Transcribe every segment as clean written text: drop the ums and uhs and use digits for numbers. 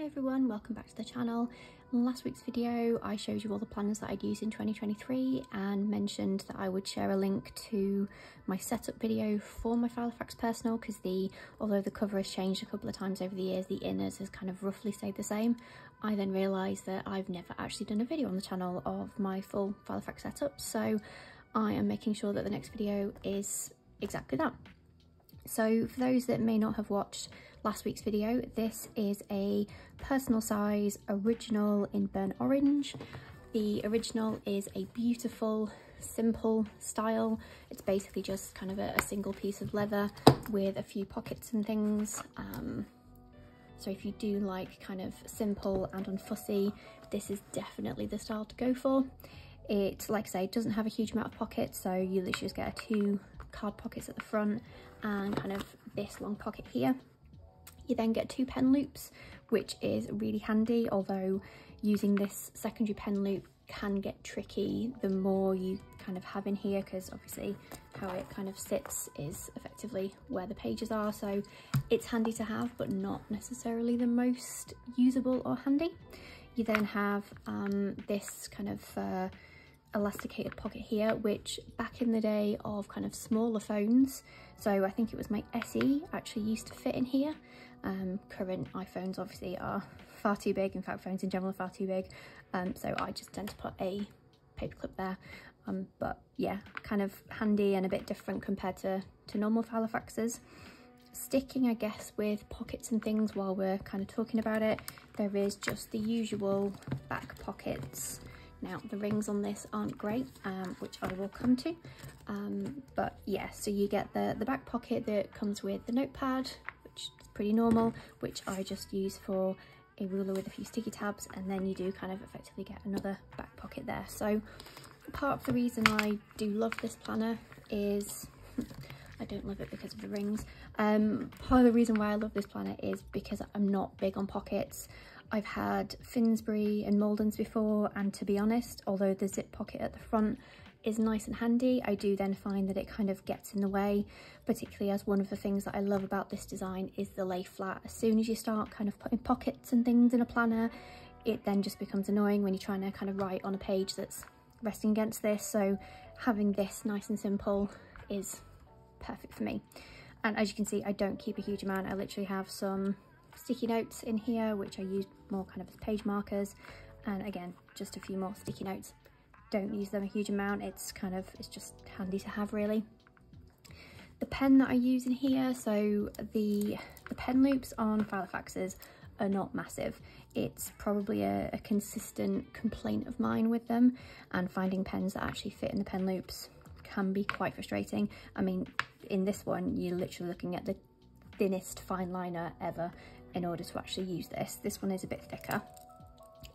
Hi everyone, welcome back to the channel. In last week's video I showed you all the planners that I'd used in 2023 and mentioned that I would share a link to my setup video for my Filofax Personal because although the cover has changed a couple of times over the years, the inners has kind of roughly stayed the same. I then realised that I've never actually done a video on the channel of my full Filofax setup, so I am making sure that the next video is exactly that. So for those that may not have watched last week's video, this is a personal size original in burnt orange. The original is a beautiful, simple style. It's basically just kind of a single piece of leather with a few pockets and things. So if you do like kind of simple and unfussy, this is definitely the style to go for. It, like I say, doesn't have a huge amount of pockets, so you literally just get two card pockets at the front and kind of this long pocket here. You then get two pen loops, which is really handy, although using this secondary pen loop can get tricky the more you kind of have in here, because obviously how it kind of sits is effectively where the pages are, so it's handy to have but not necessarily the most usable or handy. You then have this kind of elasticated pocket here, which back in the day of kind of smaller phones, so I think it was my SE, actually used to fit in here. Current iPhones obviously are far too big, in fact phones in general are far too big, so I just tend to put a paper clip there, but yeah, kind of handy and a bit different compared to normal Filofaxes. Sticking, I guess, with pockets and things while we're kind of talking about it, there is just the usual back pockets. Now the rings on this aren't great, which I will come to, but yeah, so you get the back pocket that comes with the notepad, which is pretty normal, which I just use for a ruler with a few sticky tabs, and then you do kind of effectively get another back pocket there. So part of the reason I do love this planner is I don't love it because of the rings. Part of the reason why I love this planner is because I'm not big on pockets. I've had Finsbury and Maldon's before, and to be honest, although the zip pocket at the front is nice and handy, I do then find that it kind of gets in the way, particularly as one of the things that I love about this design is the lay flat. As soon as you start kind of putting pockets and things in a planner, it then just becomes annoying when you're trying to kind of write on a page that's resting against this, so having this nice and simple is perfect for me. And as you can see, I don't keep a huge amount. I literally have some sticky notes in here, which I use more kind of as page markers, and again, just a few more sticky notes. Don't use them a huge amount, it's just handy to have really. The pen that I use in here, so the pen loops on Filofaxes are not massive. It's probably a consistent complaint of mine with them, and finding pens that actually fit in the pen loops can be quite frustrating. I mean, in this one, you're literally looking at the thinnest fine liner ever in order to actually use this. This one is a bit thicker,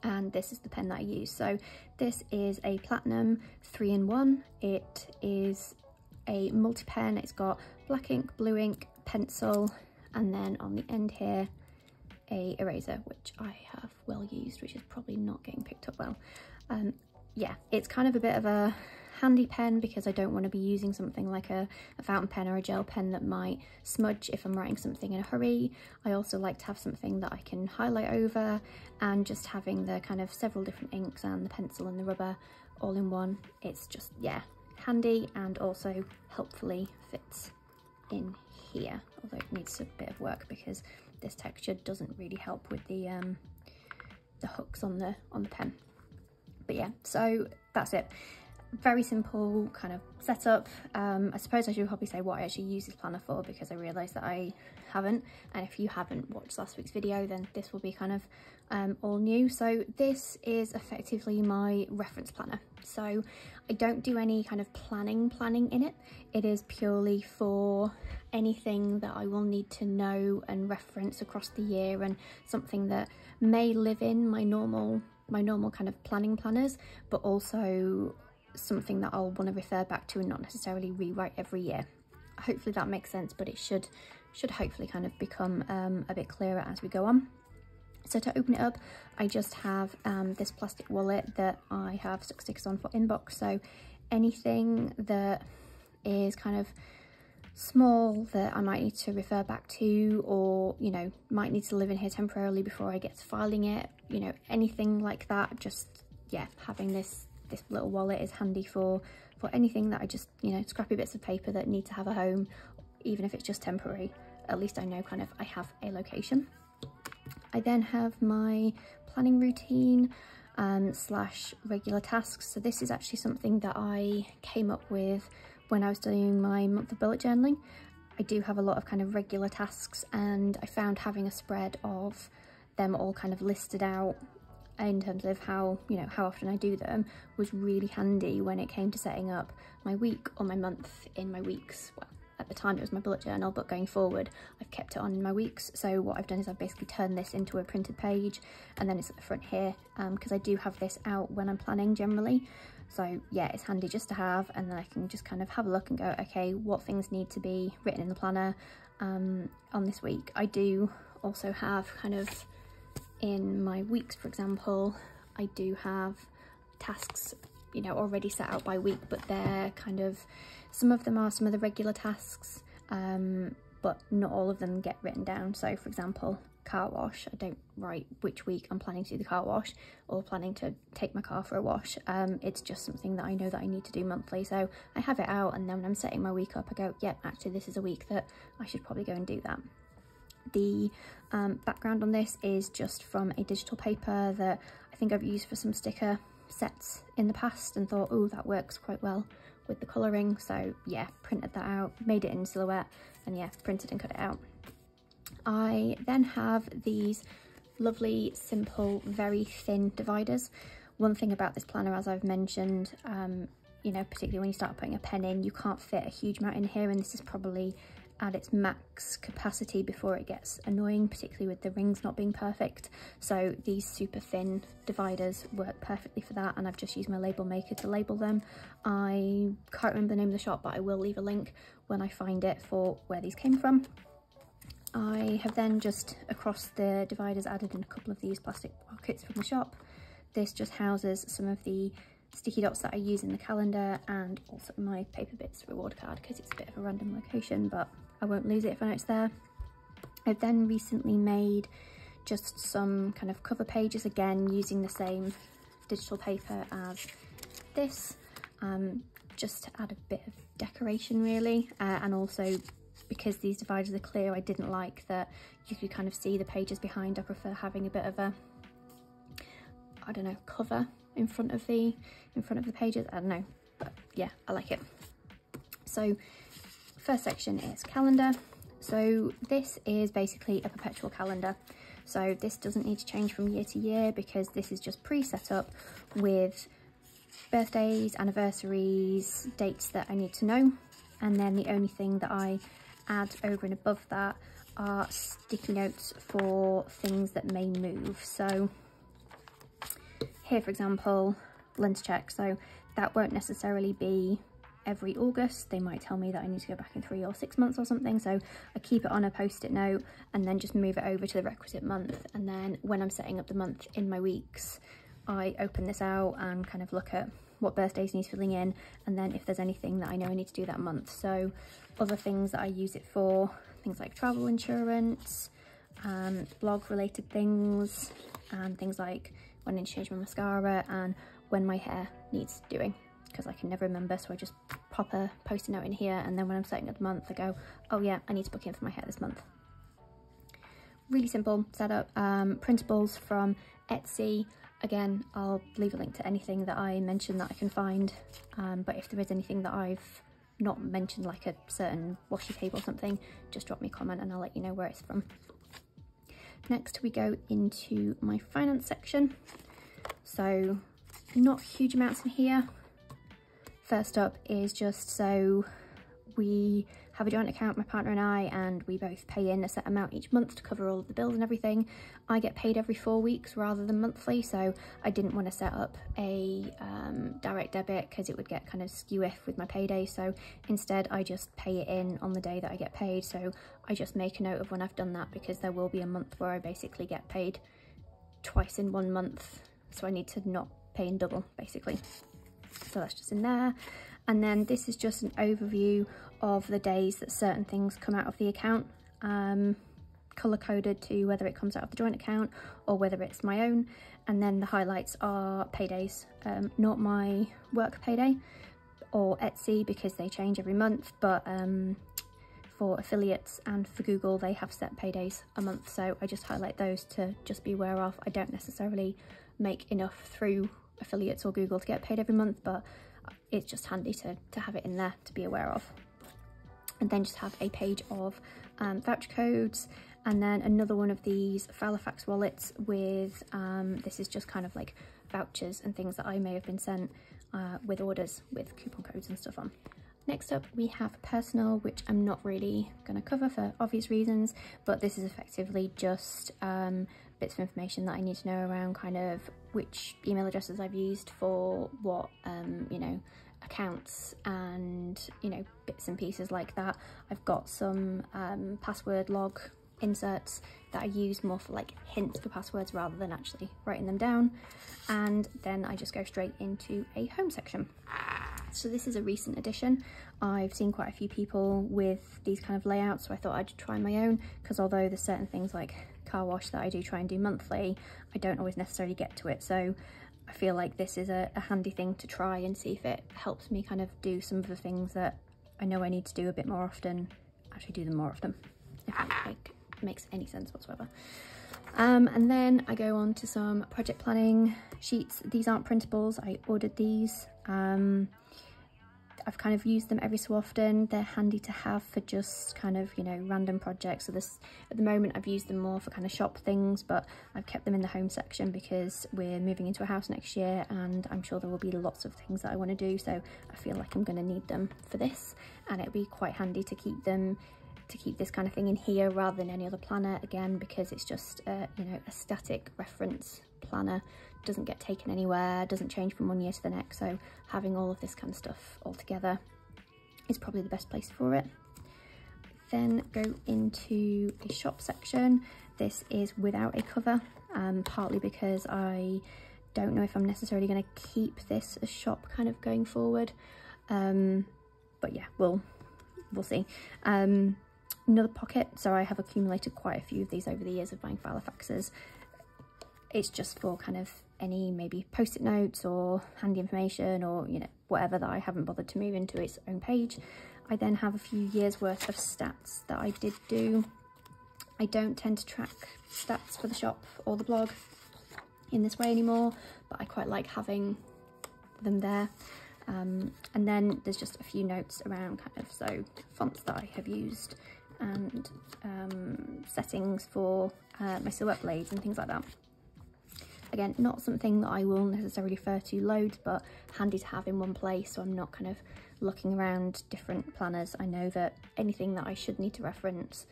and this is the pen that I use. So this is a Platinum 3-in-1. It is a multi-pen. It's got black ink, blue ink, pencil, and then on the end here, a eraser, which I have well used, which is probably not getting picked up well. Yeah, it's kind of a bit of a handy pen because I don't want to be using something like a fountain pen or a gel pen that might smudge if I'm writing something in a hurry. I also like to have something that I can highlight over, and just having the kind of several different inks and the pencil and the rubber all in one, it's just, yeah, handy, and also helpfully fits in here, although it needs a bit of work because this texture doesn't really help with the hooks on the pen. But yeah, so that's it. Very simple kind of setup. I suppose I should probably say what I actually use this planner for, because I realised that I haven't, and if you haven't watched last week's video, then this will be kind of all new. So this is effectively my reference planner, so I don't do any kind of planning in it. It is purely for anything that I will need to know and reference across the year, and something that may live in my normal kind of planning planners, but also something that I'll want to refer back to and not necessarily rewrite every year. Hopefully that makes sense, but it should hopefully kind of become a bit clearer as we go on. So to open it up, I just have this plastic wallet that I have stuck stickers on for inbox, so anything that is kind of small that I might need to refer back to, or, you know, might need to live in here temporarily before I get to filing it, you know, anything like that. Just, yeah, having this little wallet is handy for anything that I just, you know, scrappy bits of paper that need to have a home, even if it's just temporary. At least I know kind of I have a location. I then have my planning routine slash regular tasks. So this is actually something that I came up with when I was doing my month of bullet journaling. I do have a lot of kind of regular tasks, and I found having a spread of them all kind of listed out in terms of how, you know, how often I do them was really handy when it came to setting up my week or my month in my weeks. Well, at the time it was my bullet journal, but going forward I've kept it on in my weeks. So what I've done is I've basically turned this into a printed page, and then it's at the front here because I do have this out when I'm planning generally. So yeah, it's handy just to have, and then I can just kind of have a look and go, okay, what things need to be written in the planner on this week. I do also have kind of in my weeks, for example, I do have tasks, you know, already set out by week, but they're kind of, some of them are some of the regular tasks, but not all of them get written down. So for example, car wash, I don't write which week I'm planning to do the car wash or planning to take my car for a wash. It's just something that I know that I need to do monthly, so I have it out, and then when I'm setting my week up I go, yeah, actually this is a week that I should probably go and do that. The background on this is just from a digital paper that I think I've used for some sticker sets in the past and thought, oh, that works quite well with the colouring. So yeah, printed that out, made it in silhouette, and yeah, printed and cut it out. I then have these lovely, simple, very thin dividers. One thing about this planner, as I've mentioned, you know, particularly when you start putting a pen in, you can't fit a huge amount in here, and this is probably at its max capacity before it gets annoying, particularly with the rings not being perfect. So these super thin dividers work perfectly for that, and I've just used my label maker to label them. I can't remember the name of the shop, but I will leave a link when I find it for where these came from. I have then just across the dividers added in a couple of these plastic pockets from the shop. This just houses some of the sticky dots that I use in the calendar, and also my paper bits reward card, because it's a bit of a random location, but I won't lose it if I know it's there. I've then recently made just some kind of cover pages, again using the same digital paper as this, just to add a bit of decoration really, and also because these dividers are clear, I didn't like that you could kind of see the pages behind. I prefer having a bit of a, I don't know, cover in front of the pages. I don't know, but yeah, I like it. So first section is calendar. So this is basically a perpetual calendar. So this doesn't need to change from year to year, because this is just pre-set up with birthdays, anniversaries, dates that I need to know. And then the only thing that I add over and above that are sticky notes for things that may move. So here, for example, lens check. So that won't necessarily be every August. They might tell me that I need to go back in 3 or 6 months or something. So I keep it on a post-it note and then just move it over to the requisite month. And then when I'm setting up the month in my weeks, I open this out and kind of look at what birthdays need filling in, and then if there's anything that I know I need to do that month. So other things that I use it for, things like travel insurance, blog related things, and things like when I need to change my mascara and when my hair needs doing, because I can never remember. So I just pop a post-it note in here, and then when I'm setting up the month I go, oh yeah, I need to book in for my hair this month. Really simple setup. Printables from Etsy. Again, I'll leave a link to anything that I mention that I can find, but if there is anything that I've not mentioned, like a certain washi tape or something, just drop me a comment and I'll let you know where it's from. Next we go into my finance section. So not huge amounts in here. First up is just, so we have a joint account, my partner and I, and we both pay in a set amount each month to cover all of the bills and everything. I get paid every 4 weeks rather than monthly, so I didn't want to set up a direct debit because it would get kind of skew-iff with my payday. So instead I just pay it in on the day that I get paid. So I just make a note of when I've done that, because there will be a month where I basically get paid twice in 1 month, so I need to not pay in double basically. So that's just in there. And then this is just an overview of the days that certain things come out of the account, color coded to whether it comes out of the joint account or whether it's my own. And then the highlights are paydays, not my work payday or Etsy because they change every month, but for affiliates and for Google they have set paydays a month, so I just highlight those to just be aware of. I don't necessarily make enough through affiliates or Google to get paid every month, but it's just handy to have it in there to be aware of. And then just have a page of voucher codes, and then another one of these Filofax wallets with this is just kind of like vouchers and things that I may have been sent with orders with coupon codes and stuff on. Next up we have personal, which I'm not really going to cover for obvious reasons, but this is effectively just bits of information that I need to know around kind of which email addresses I've used for what, you know, accounts and, you know, bits and pieces like that. I've got some password log inserts that I use more for like hints for passwords rather than actually writing them down. And then I just go straight into a home section. So this is a recent addition. I've seen quite a few people with these kind of layouts, so I thought I'd try my own, because although there's certain things like car wash that I do try and do monthly, I don't always necessarily get to it. So I feel like this is a handy thing to try and see if it helps me kind of do some of the things that I know I need to do a bit more often, actually do them more often, if that like makes any sense whatsoever. And then I go on to some project planning sheets. These aren't printables, I ordered these. I've kind of used them every so often. They're handy to have for just kind of, you know, random projects. So this, at the moment, I've used them more for kind of shop things, but I've kept them in the home section because we're moving into a house next year and I'm sure there will be lots of things that I want to do. So I feel like I'm going to need them for this, and it'd be quite handy to keep them, to keep this kind of thing in here rather than any other planner, again, because it's just, you know, a static reference planner. Doesn't get taken anywhere, doesn't change from one year to the next, so having all of this kind of stuff all together is probably the best place for it. Then go into a shop section. This is without a cover, partly because I don't know if I'm necessarily going to keep this as shop kind of going forward, but yeah, we'll see. Another pocket, so I have accumulated quite a few of these over the years of buying Filofaxes. It's just for kind of any maybe post-it notes or handy information, or, you know, whatever that I haven't bothered to move into its own page. I then have a few years worth of stats that I did do. I don't tend to track stats for the shop or the blog in this way anymore, but I quite like having them there. And then there's just a few notes around kind of, so fonts that I have used and settings for my silhouette blades and things like that. Again, not something that I will necessarily refer to loads, but handy to have in one place, so I'm not kind of looking around different planners. I know that anything that I should need to reference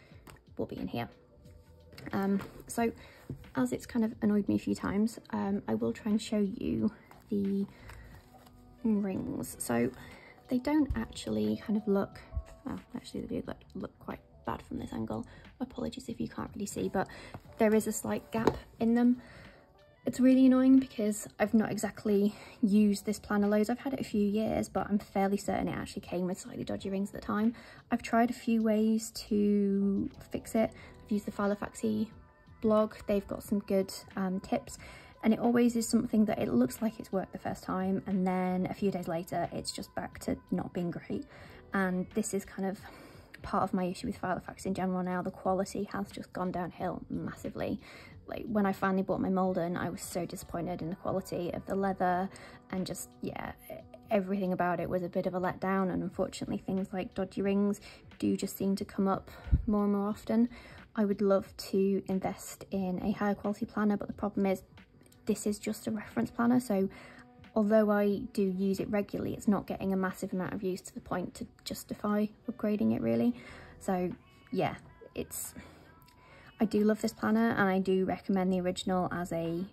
will be in here. So as it's kind of annoyed me a few times, I will try and show you the rings. So they don't actually kind of look, well, actually they do look quite bad from this angle. Apologies if you can't really see, but there is a slight gap in them. It's really annoying because I've not exactly used this planner loads. I've had it a few years, but I'm fairly certain it actually came with slightly dodgy rings at the time. I've tried a few ways to fix it. I've used the Filofaxy blog. They've got some good tips, and it always is something that it looks like it's worked the first time, and then a few days later it's just back to not being great. And this is kind of part of my issue with Filofax in general now. The quality has just gone downhill massively. Like when I finally bought my Malden, I was so disappointed in the quality of the leather, and just, yeah, everything about it was a bit of a letdown. And unfortunately things like dodgy rings do just seem to come up more and more often. I would love to invest in a higher quality planner, but the problem is this is just a reference planner, so although I do use it regularly, it's not getting a massive amount of use to the point to justify upgrading it really. So yeah, I do love this planner, and I do recommend the original as a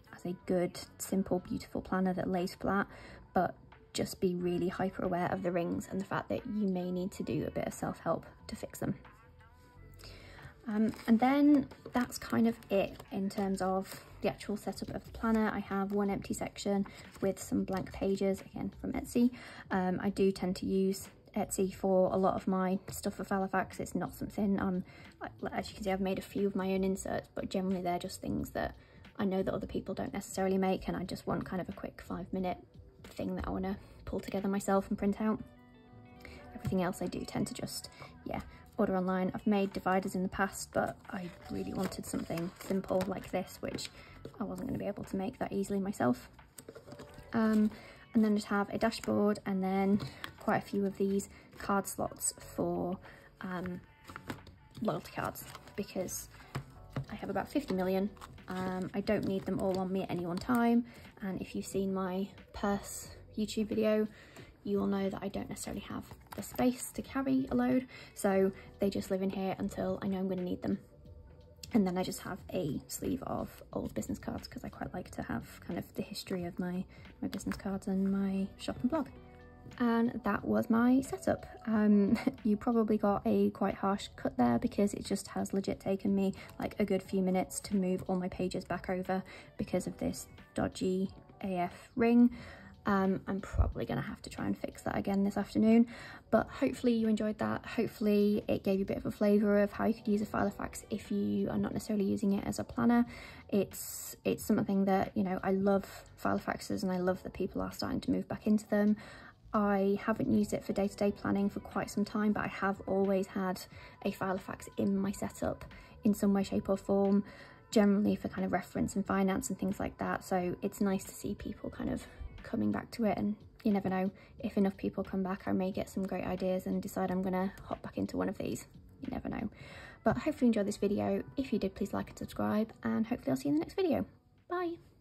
good, simple, beautiful planner that lays flat, but just be really hyper aware of the rings and the fact that you may need to do a bit of self-help to fix them. And then that's kind of it in terms of the actual setup of the planner. I have one empty section with some blank pages, again from Etsy. I do tend to use Etsy for a lot of my stuff for Filofax. It's not something as you can see, I've made a few of my own inserts, but generally they're just things that I know that other people don't necessarily make, and I just want kind of a quick 5-minute thing that I want to pull together myself and print out. Everything else I do tend to just, yeah, order online. I've made dividers in the past, but I really wanted something simple like this, which I wasn't going to be able to make that easily myself. And then just have a dashboard, and then quite a few of these card slots for loyalty cards, because I have about 50 million. I don't need them all on me at any one time, and if you've seen my purse YouTube video, you will know that I don't necessarily have the space to carry a load, so they just live in here until I know I'm going to need them. And then I just have a sleeve of old business cards, because I quite like to have kind of the history of my business cards and my shop and blog. And that was my setup. You probably got a quite harsh cut there, because it just has legit taken me like a good few minutes to move all my pages back over because of this dodgy AF ring. I'm probably going to have to try and fix that again this afternoon, but hopefully you enjoyed that. Hopefully it gave you a bit of a flavour of how you could use a Filofax if you are not necessarily using it as a planner. It's something that, you know, I love Filofaxes, and I love that people are starting to move back into them. I haven't used it for day-to-day planning for quite some time, but I have always had a Filofax in my setup in some way, shape or form, generally for kind of reference and finance and things like that. So it's nice to see people kind of coming back to it, and you never know, if enough people come back, I may get some great ideas and decide I'm gonna hop back into one of these. You never know. But hopefully you enjoyed this video. If you did, please like and subscribe, and hopefully I'll see you in the next video. Bye.